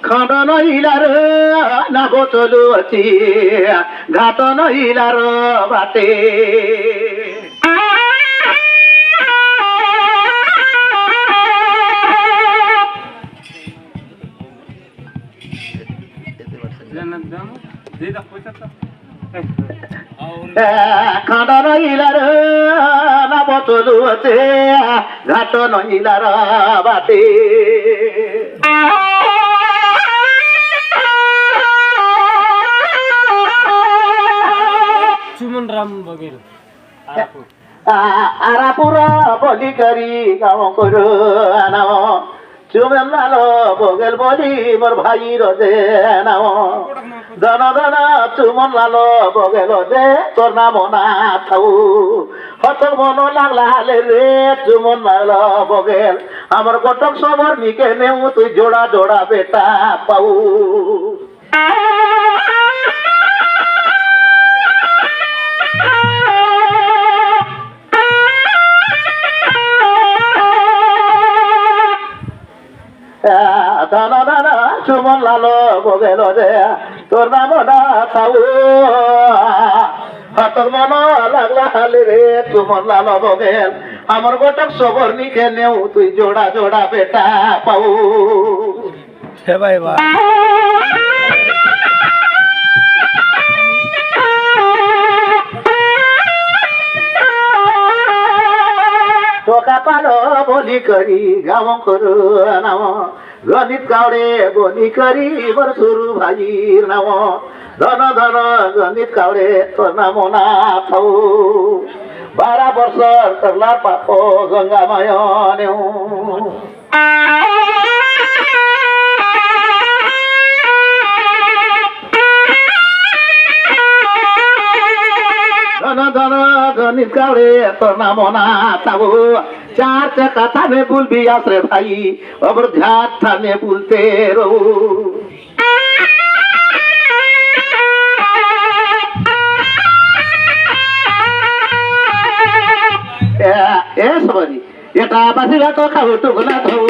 খণ্ড নহিলার নাব চলুଅছি ঘাট নহিলার বাটে খণ্ড নহিলার নাব চলুଅছে ঘাট নহিলার বাটে সুমন রাম বগেল আরাপুর বলি করি গাঁও করো নাম চুমেন লালো বগেল বলি মোর ভাই রোজে নাম ধন ধন চুমন লালো বগেল দে তোর নাম না থাউ হত মন লাগলা হালে রে চুমন লালো বগেল আমার কটক সবর নিকে নেউ তুই জোড়া জোড়া বেটা পাউ ধন ধন চুমন লালো বগেল রে তোর নাম না থাউ তোর মন লাগলা হালে রে চুমন লালো বগেল আমার গোটক সবর নিখে নেও তুই জোড়া জোড়া বেটা পাউ ভাই বা টোকা পালো বলি করি গাঁও করু নাম গণিত কাউড়ে বলি করি বর সুরু ভাইর নাম ধন ধন গণিত কাউড়ে তোর নাম না থাউ 12 বছর করলা পাপ গঙ্গা মায়নে ধন ধন গণিত কাউড়ে তোর নাম না থাউ 4 চাকা থানে বলবি আসরে ভাই অবর ঝাট থানে বলতে রো এ সবাই এটা বাসিলা তো খাও টুকলা খাও